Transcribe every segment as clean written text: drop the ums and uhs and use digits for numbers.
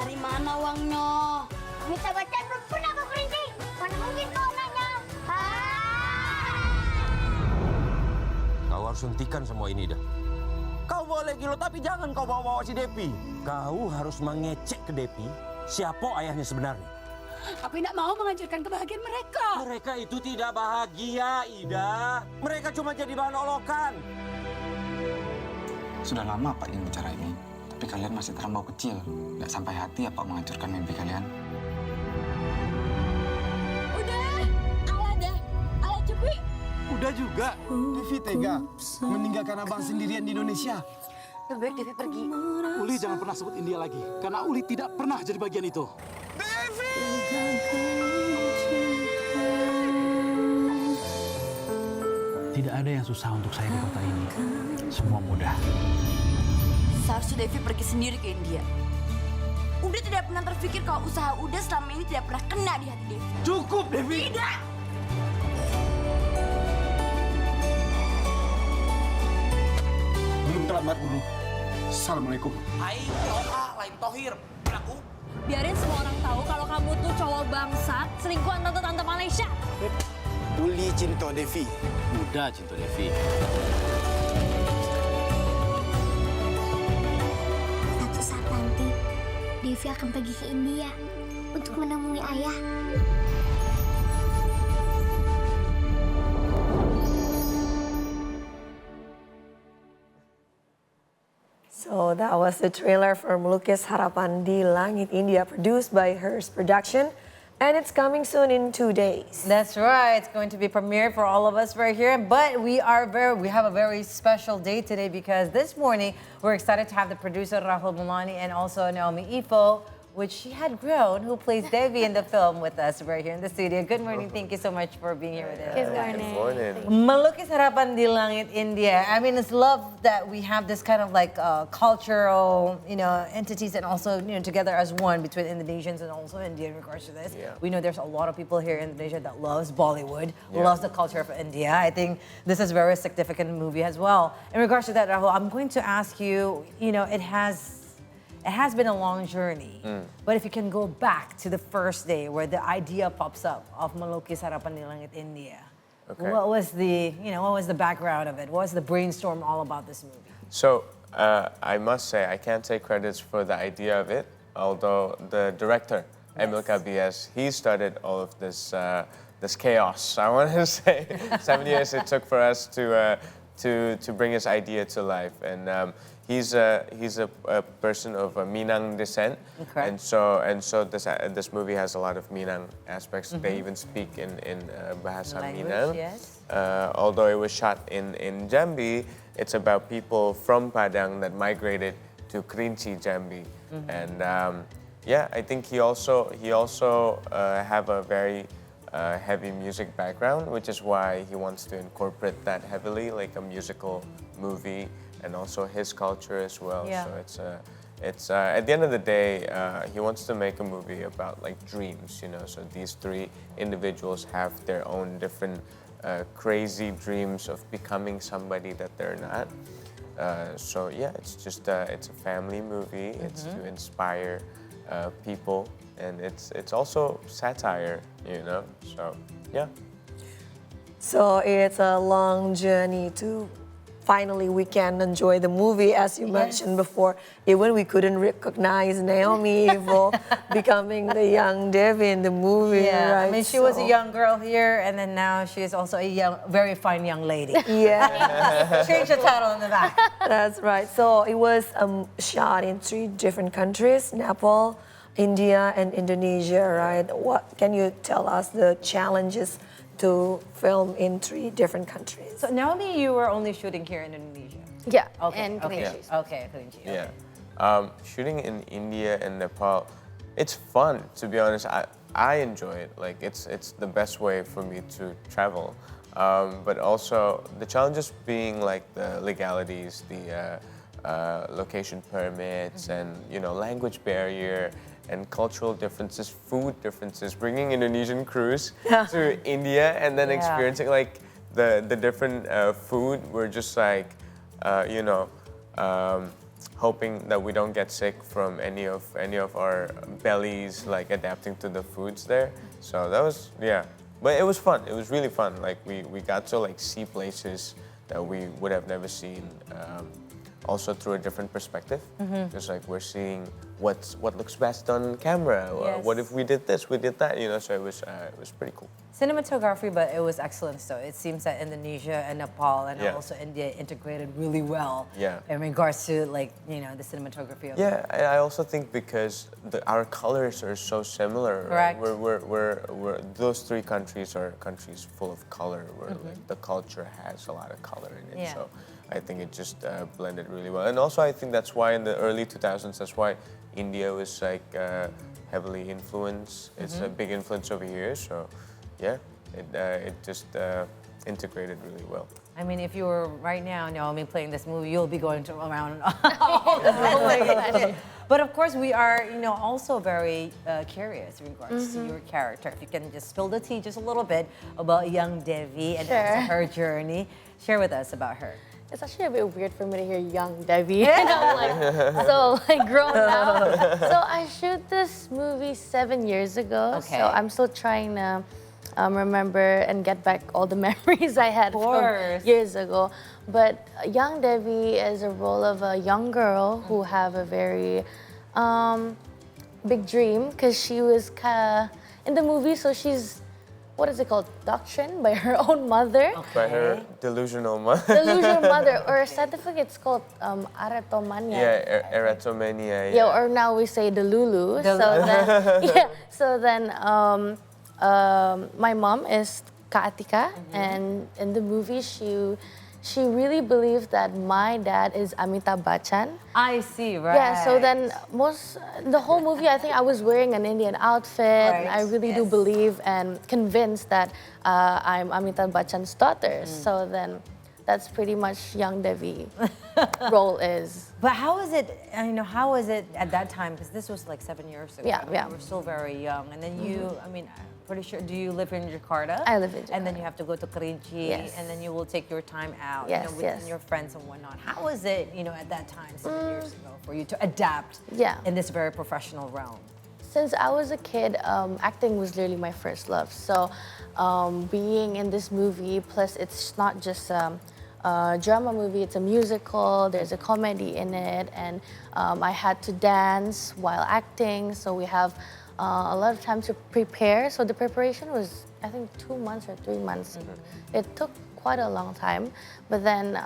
Dari mana uangnya? Minta bacaan belum pernah ke Kerinci. Mana mungkin kau nanya? Kau harus hentikan semua ini dah. Kau boleh gilo, tapi jangan kau bawa-bawa si Depi. Kau harus mengecek ke Depi siapa ayahnya sebenarnya. Aku tidak mau menghancurkan kebahagiaan mereka. Mereka itu tidak bahagia, Ida. Mereka cuma jadi bahan olokan. Sudah lama Pak ingin bicara ini, tapi kalian masih terlampau kecil. Nggak sampai hati apa menghancurkan mimpi kalian. Udah, ala cukup. Udah juga, Devi tega meninggalkan abang sendirian di Indonesia. Lebih baik Devi pergi. Uli jangan pernah sebut India lagi, karena Uli tidak pernah jadi bagian itu. Tidak ada yang susah untuk saya di kota ini. Semua mudah. Seharusnya Devi pergi sendiri ke India. Udah tidak pernah terpikir kalau usaha Uda selama ini tidak pernah kena di hati Devi. Cukup, Devi! Tidak! Belum terlambat, Guru. Assalamualaikum. Aing doa lain tohir. Aku Biarin semua orang tahu kalau kamu tuh cowok bangsat, selingkuhan tante-tante Malaysia. Uli cinta Devi. Mudah cinta Devi. Suatu saat nanti, Devi akan pergi ke India untuk menemui ayah. So that was the trailer for Melukis Harapan Di Langit, India, produced by Heera Production. And it's coming soon in 2 days. That's right. It's going to be premiered for all of us right here. But we have a very special day today because this morning we're excited to have the producer Rahul Mulani and also Naomi Ivo, which she had grown, who plays Devi in the film with us right here in the studio. Good morning. Thank you so much for being here with us. Good morning. Melukis Harapan Di Langit, India. I mean, it's love that we have this kind of like cultural, entities and also, together as one between Indonesians and also India in regards to this. Yeah. We know there's a lot of people here in Indonesia that loves Bollywood, loves the culture of India. I think this is a very significant movie as well. In regards to that, Rahul, I'm going to ask you, it has been a long journey, but if you can go back to the first day where the idea pops up of Melukis Harapan Di Langit, India, Okay. what was the background of it? What was the brainstorm all about this movie? So I must say I can't take credits for the idea of it, although the director Emil Kabias, he started all of this this chaos. I want to say 7 years it took for us to bring his idea to life, and he's a person of Minang descent, Okay. and so this movie has a lot of Minang aspects. They even speak in Bahasa Language, Minang. yes. Although it was shot in Jambi, it's about people from Padang that migrated to Kerinci, Jambi, and I think he also have a very heavy music background, which is why he wants to incorporate that heavily, like a musical movie, and also his culture as well. Yeah. So it's at the end of the day, he wants to make a movie about like dreams, So these three individuals have their own different crazy dreams of becoming somebody that they're not. It's just it's a family movie. It's to inspire people, and it's also satire, So yeah. So it's a long journey to finally we can enjoy the movie, as you mentioned before. Even we couldn't recognize Naomi Ivo becoming the young Devi in the movie. Yeah, right? I mean, she was a young girl here, and then now she is also a very fine young lady. Yeah, Change the title in the back. that's right. So it was shot in 3 different countries: Nepal, India, and Indonesia. Right? What can you tell us the challenges to film in 3 different countries? So Naomi, you were only shooting here in Indonesia. Yeah, Okay, and okay. Kerinci. Okay, Kerinci. Okay. Yeah. Shooting in India and Nepal, it's fun, to be honest. I enjoy it. Like it's the best way for me to travel. But also the challenges being like the legalities, the location permits, and language barrier and cultural differences, food differences. Bringing Indonesian crews to India and then experiencing like the different food. We're just like hoping that we don't get sick from any of our bellies like adapting to the foods there. So that was but it was fun. It was really fun. Like we got to like see places that we would have never seen. Also through a different perspective. Just like we're seeing what looks best on camera. Or what if we did this, we did that, so it was pretty cool. Cinematography, but it was excellent though. It seems that Indonesia and Nepal and also India integrated really well in regards to like, the cinematography of it. I also think because our colors are so similar. Correct. We're those three countries are countries full of color where like the culture has a lot of color in it. So I think it just blended really well. And also I think that's why in the early 2000s, that's why India was like heavily influenced. It's a big influence over here. So it just integrated really well. I mean, if you were right now, Naomi, playing this movie, you'll be going around all the But of course, we are, also very curious in regards to your character. If you can just spill the tea just a little bit about young Devi and also her journey, share with us about her. It's actually a bit weird for me to hear young Devi. And I'm like, grown now. So I shoot this movie 7 years ago. Okay. So I'm still trying to remember and get back all the memories I had from years ago. But young Devi is a role of a young girl who have a very big dream because she was in the movie, so she's, what is it called? Doctrined by her own mother. By her delusional mother. Delusional mother, or scientifically it's called aratomania. Yeah, eratomania. Yeah, or now we say delulu. So then, my mom is Kak Atika, and in the movie she really believed that my dad is Amitabh Bachchan. I see, right. Yeah, so then the whole movie, I think I was wearing an Indian outfit. And I really do believe and convinced that I'm Amitabh Bachchan's daughter. So then that's pretty much young Devi role is. But how is it, how was it at that time? Because this was like 7 years ago. Yeah. You were still very young. And then you, I'm pretty sure, do you live in Jakarta? I live in Jakarta. And then you have to go to Kerinci. Yes. And then you will take your time out with your friends and whatnot. How was it, at that time, 7 years ago, for you to adapt in this very professional realm? Since I was a kid, acting was literally my first love. So being in this movie, plus it's not just a drama movie, it's a musical, there's a comedy in it, and I had to dance while acting, so we have a lot of time to prepare. So the preparation was, I think, 2 months or 3 months. It took quite a long time, but then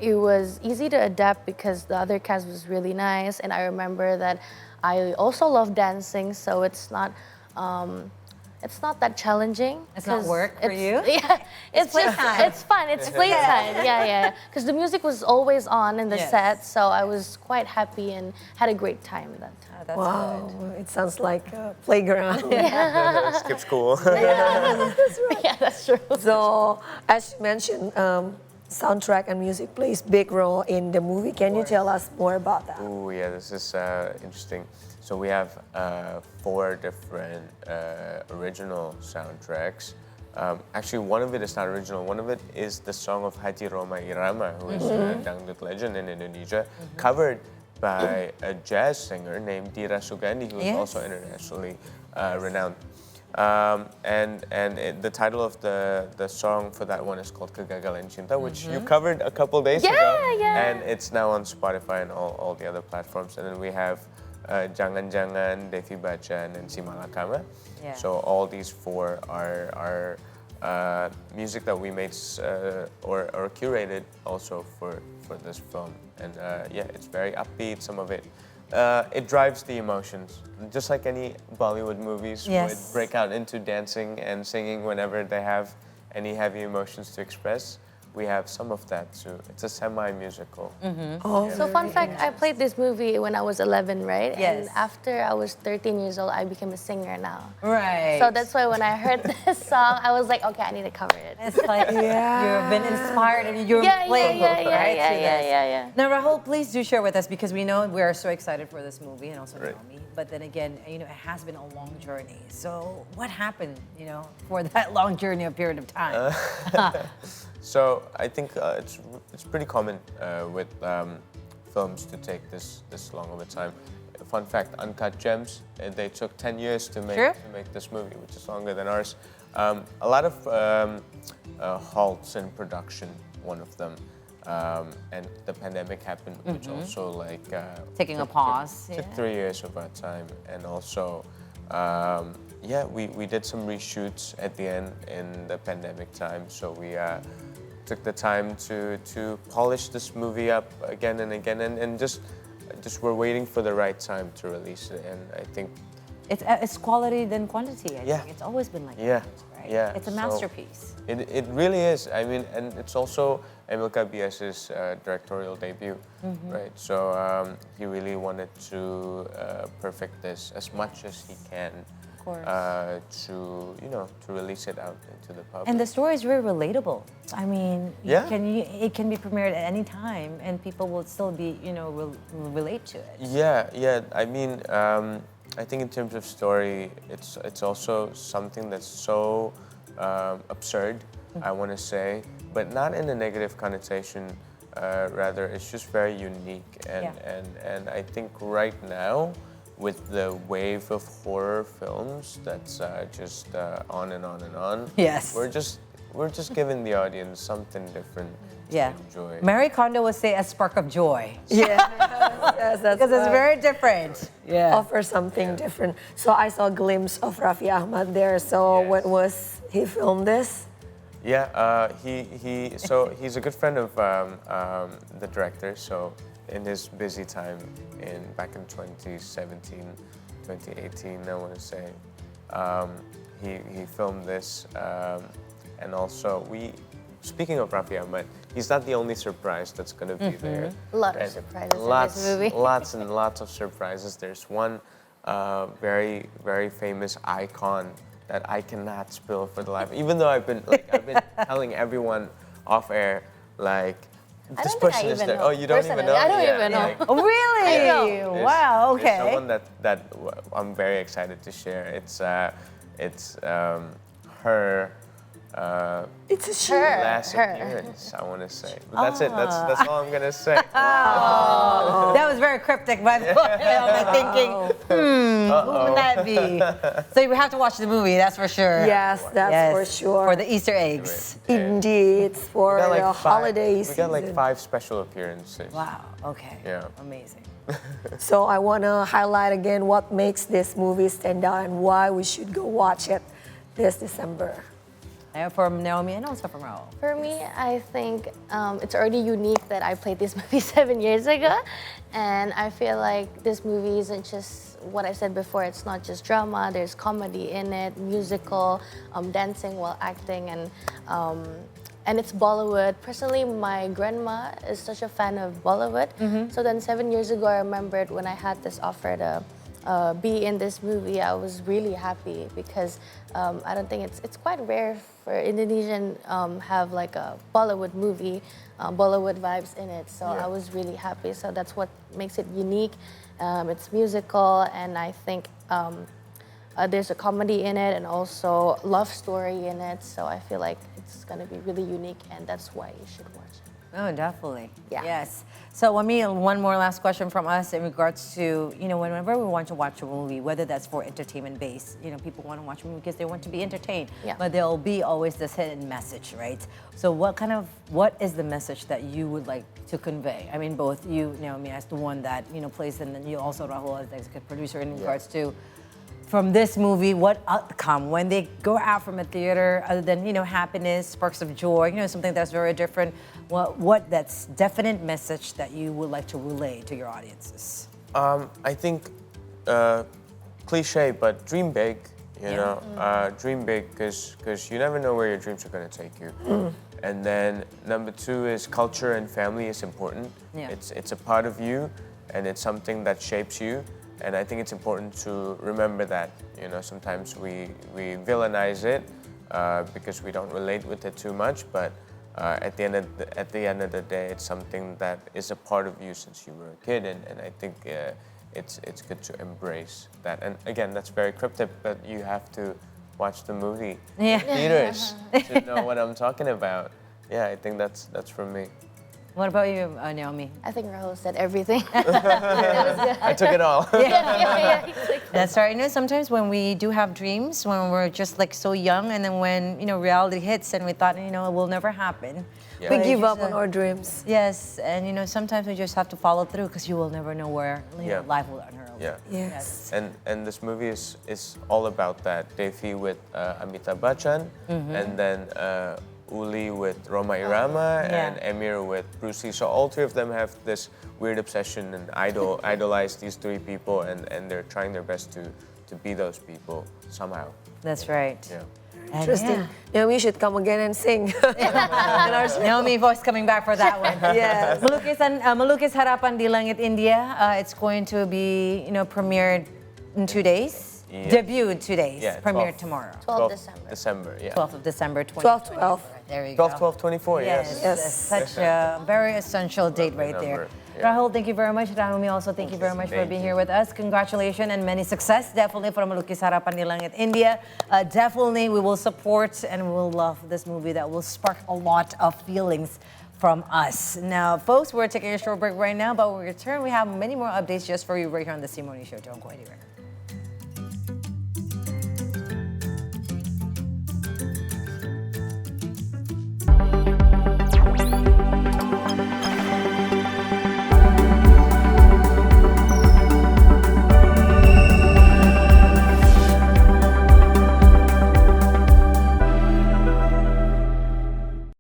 it was easy to adapt because the other cast was really nice, and I remember that I also love dancing, so it's not that challenging. It's not work for you? Yeah, it's fun. It's playtime. Yeah. Because the music was always on in the set, so I was quite happy and had a great time that time. That's good. It sounds like a playground. Skip school. Yeah, that's true. So, as you mentioned, soundtrack and music plays big role in the movie. Can you tell us more about that? Oh yeah, this is interesting. So we have 4 different original soundtracks. Actually, one of it is not original. One of it is the song of Haji Roma Irama, who is a dangdut legend in Indonesia, covered by a jazz singer named Dira Sugandi, who is also internationally renowned. The title of the song for that one is called Kegagalan Cinta, which you covered a couple days ago. And it's now on Spotify and all the other platforms. And then we have Jangan-Jangan, Devi Bachchan, and Si Malakama. So all these 4 are music that we made or curated also for this film. And it's very upbeat, some of it. It drives the emotions, just like any Bollywood movies would break out into dancing and singing whenever they have any heavy emotions to express. We have some of that too. It's a semi-musical. So fun fact, I played this movie when I was 11, right? Yes. And after I was 13 years old, I became a singer now. Right. So that's why when I heard this song, I was like, okay, I need to cover it. It's like you've been inspired and you're playing right? Yeah. Now, Rahul, please do share with us because we know we are so excited for this movie and also Naomi. But then again, it has been a long journey. So what happened, for that long journey, a period of time? So I think it's pretty common with films to take this long of a time. Fun fact: Uncut Gems, they took 10 years to make this movie, which is longer than ours. A lot of halts in production, one of them. And the pandemic happened, which also like Taking a pause. Took 3 years of our time, and also we did some reshoots at the end in the pandemic time. So we took the time to polish this movie up again and again, and just we're waiting for the right time to release it. And I think it's quality than quantity. I think it's always been like that, right? Yeah, It's a masterpiece. It really is. I mean, and it's also Emilka BS's directorial debut, right? So he really wanted to perfect this as much as he can, of course, to release it out into the public. And the story is very relatable. I mean, it can be premiered at any time, and people will still be, relate to it. Yeah. I mean, I think in terms of story, it's also something that's so absurd, I want to say, but not in a negative connotation. Rather, it's just very unique, and I think right now, with the wave of horror films that's just on and on and on, yes, we're just giving the audience something different to enjoy. Marie Kondo would say a spark of joy. Yes, that's because it's very different. Yeah, offer something different. So I saw a glimpse of Raffi Ahmad there. So what was he filmed this? Yeah, he's a good friend of the director. So in his busy time back in 2017, 2018, I want to say, he filmed this, and also speaking of Raffi Ahmad, he's not the only surprise that's going to be there. A lot of surprises in this movie. Lots and lots of surprises. There's one very, very famous icon that I cannot spill for the life. Even though I've been telling everyone off air, like, this person is there. Oh, you don't even know? I don't even know. Like, oh, really? Wow. Okay. There's someone that I'm very excited to share. It's her. It's her last appearance, I want to say. But that's it. That's all I'm gonna say. That was very cryptic, by the way. I'm thinking, who would that be? So you have to watch the movie, that's for sure. Yes, that's for sure. For the Easter eggs. Indeed, for the holidays. We got like 5 special appearances. Wow. Okay. Yeah. Amazing. So I want to highlight again what makes this movie stand out and why we should go watch it this December. From Naomi and also from Rahul. For me, I think it's already unique that I played this movie 7 years ago. And I feel like this movie isn't just what I said before. It's not just drama. There's comedy in it, musical, dancing while acting, and it's Bollywood. Personally, my grandma is such a fan of Bollywood. So then 7 years ago, I remembered when I had this offer to be in this movie, I was really happy because I don't think it's quite rare for Indonesian have like a Bollywood movie, Bollywood vibes in it. So I was really happy. So that's what makes it unique. It's musical, and I think there's a comedy in it and also love story in it. So I feel like it's gonna be really unique, and that's why you should watch it. Oh, definitely. Yeah. Yes. So, one more last question from us in regards to, whenever we want to watch a movie, whether that's for entertainment based, people want to watch a movie because they want to be entertained, but there'll be always this hidden message, right? So what is the message that you would like to convey? I mean, both you, Naomi, as the one that, plays, and then you also, Rahul, as the executive producer, in regards to, from this movie, what outcome when they go out from a theater, other than happiness, sparks of joy, something that's very different. What that's definite message that you would like to relay to your audiences? I think cliche, but dream big. Dream big because you never know where your dreams are going to take you. And then number 2 is culture and family is important. It's a part of you, and it's something that shapes you. And I think it's important to remember that. Sometimes we villainize it because we don't relate with it too much. But at the end of the day, it's something that is a part of you since you were a kid. And I think it's good to embrace that. And again, that's very cryptic, but you have to watch the movie in theaters to know what I'm talking about. Yeah, I think that's from me. What about you, Naomi? I think Rahul said everything. I took it all. That's right. You know, sometimes when we do have dreams, when we're just like so young, and then when, you know, reality hits and we thought, you know, it will never happen. Yeah. We But give you up just, on our dreams. Yes, and you know, sometimes we just have to follow through because you will never know where Yeah. life will unravel. Yeah. Yes. And this movie is all about that. Devi with Amitabh Bachchan, and then Uli with Roma Irama, and Emir with Bruce Lee. So all three of them have this weird obsession and idolize these three people, and they're trying their best to be those people somehow. That's right. Yeah. And Interesting. Naomi should come again and sing. Naomi Ivo is coming back for that one. Yes. Melukis Harapan Di Langit, India. It's going to be, you know, premiered in 2 days. Yeah. Debut in 2 days. Yeah, Premiered 12th. tomorrow. 12 December. December, yeah. 12th of December, 12/12. There we go. 12/12/24, yes. Yes. Such a very essential date right there. number, yeah. Rahul, thank you very much. Naomi, also thank you very much for Thank being you. here with us. Congratulations and many success. Definitely from Melukis Harapan Di Langit, India. Definitely we will support and we will love this movie that will spark a lot of feelings from us. Now, folks, we're taking a short break right now, but when we return, we have many more updates just for you right here on the C Morning Show. Don't go anywhere.